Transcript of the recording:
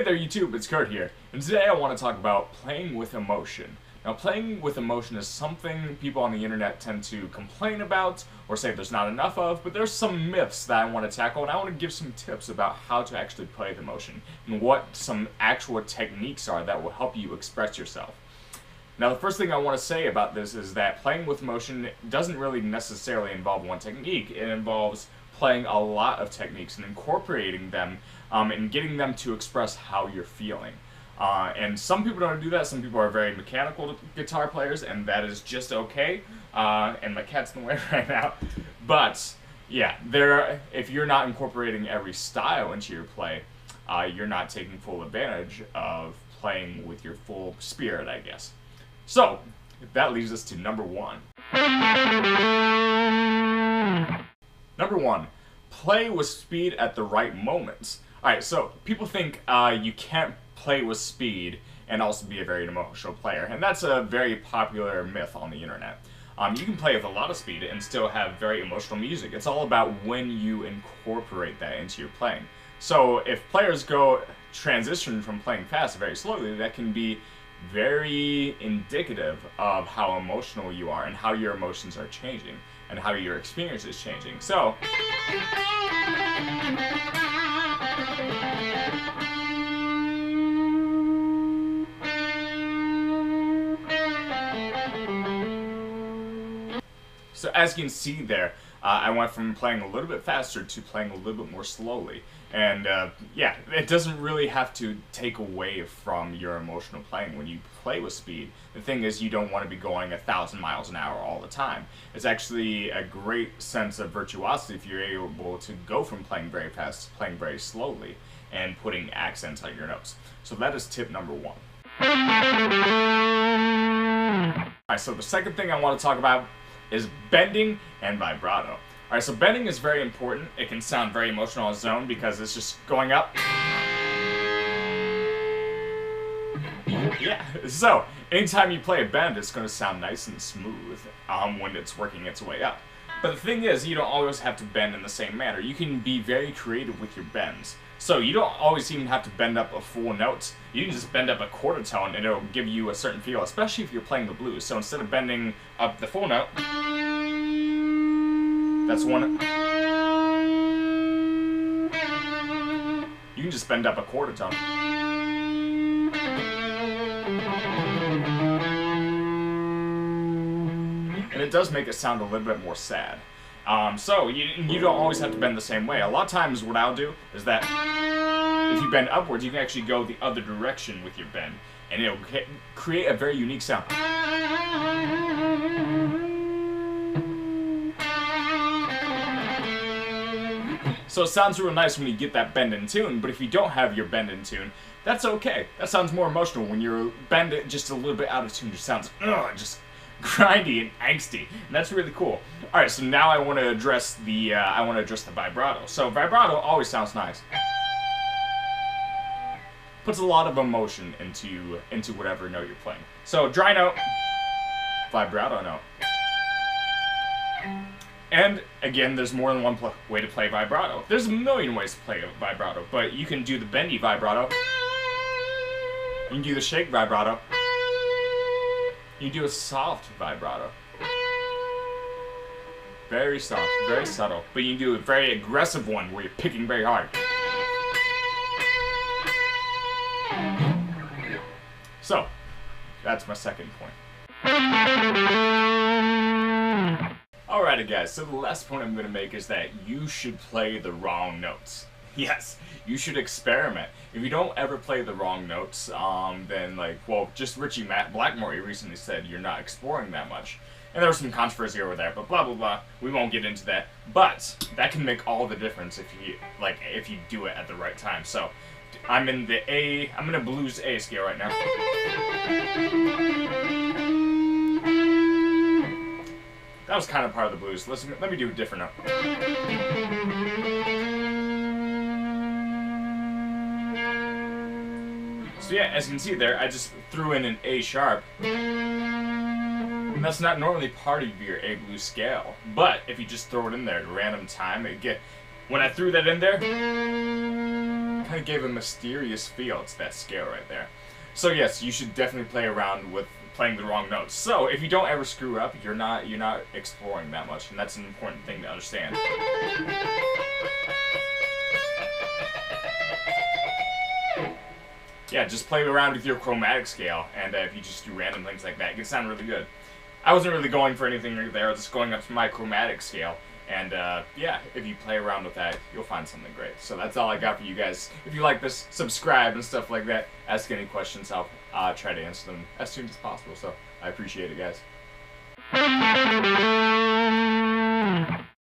there YouTube, it's Kurt here, and today I want to talk about playing with emotion. Now, playing with emotion is something people on the internet tend to complain about or say there's not enough of, but there's some myths that I want to tackle, and I want to give some tips about how to actually play with emotion and what some actual techniques are that will help you express yourself. Now, the first thing I want to say about this is that playing with emotion doesn't really necessarily involve one technique. It involves playing a lot of techniques and incorporating them and getting them to express how you're feeling. And some people don't do that. Some people are very mechanical guitar players, and that is just okay. And my cat's in the way right now. But yeah, if you're not incorporating every style into your play, you're not taking full advantage of playing with your full spirit, I guess. So that leads us to number one. Number one, play with speed at the right moments. Alright, so people think you can't play with speed and also be a very emotional player, and that's a very popular myth on the internet. You can play with a lot of speed and still have very emotional music. It's all about when you incorporate that into your playing. So if players transition from playing fast very slowly, that can be very indicative of how emotional you are and how your emotions are changing and how your experience is changing. So as you can see there, I went from playing a little bit faster to playing a little bit more slowly. And yeah, it doesn't really have to take away from your emotional playing when you play with speed. The thing is, you don't want to be going 1,000 miles an hour all the time. It's actually a great sense of virtuosity if you're able to go from playing very fast to playing very slowly and putting accents on your notes. So that is tip number one. Alright, so the second thing I want to talk about is bending and vibrato. Alright, so bending is very important. It can sound very emotional on its own because it's just going up. Yeah, so anytime you play a bend, it's going to sound nice and smooth when it's working its way up. But the thing is, you don't always have to bend in the same manner. You can be very creative with your bends. So you don't always even have to bend up a full note. You can just bend up a quarter tone and it'll give you a certain feel, especially if you're playing the blues. So instead of bending up the full note, that's one. You can just bend up a quarter tone. And it does make it sound a little bit more sad. So you don't always have to bend the same way. A lot of times what I'll do is that if you bend upwards, you can actually go the other direction with your bend, and it'll create a very unique sound. So it sounds real nice when you get that bend in tune, but if you don't have your bend in tune, that's okay. That sounds more emotional. When you bend it just a little bit out of tune, it just sounds just grindy and angsty, and that's really cool. All right, so now I want to address the vibrato. So vibrato always sounds nice. Puts a lot of emotion into whatever note you're playing. So dry note, vibrato note. And again, there's more than one way to play vibrato. There's a million ways to play vibrato, but you can do the bendy vibrato. You can do the shake vibrato. You do a soft vibrato. Very soft, very subtle. But you can do a very aggressive one where you're picking very hard. So, that's my second point. Alrighty guys, so the last point I'm going to make is that you should play the wrong notes. Yes, you should experiment. If you don't ever play the wrong notes, then just Richie Matt Blackmore, he recently said you're not exploring that much. And there was some controversy over there, but blah blah blah. We won't get into that. But that can make all the difference if you do it at the right time. So I'm in a blues A scale right now. That was kind of part of the blues. Let me do a different note. So yeah, as you can see there, I just threw in an A sharp. And that's not normally part of your A blues scale. But if you just throw it in there at a random time, when I threw that in there, kind of gave a mysterious feel to that scale right there. So yes, you should definitely play around with playing the wrong notes. So if you don't ever screw up, you're not exploring that much, and that's an important thing to understand. Yeah, just play around with your chromatic scale, and if you just do random things like that, it can sound really good. I wasn't really going for anything there, I was just going up to my chromatic scale, and yeah, if you play around with that, you'll find something great. So that's all I got for you guys. If you like this, subscribe and stuff like that. Ask any questions, I'll try to answer them as soon as possible, so I appreciate it, guys.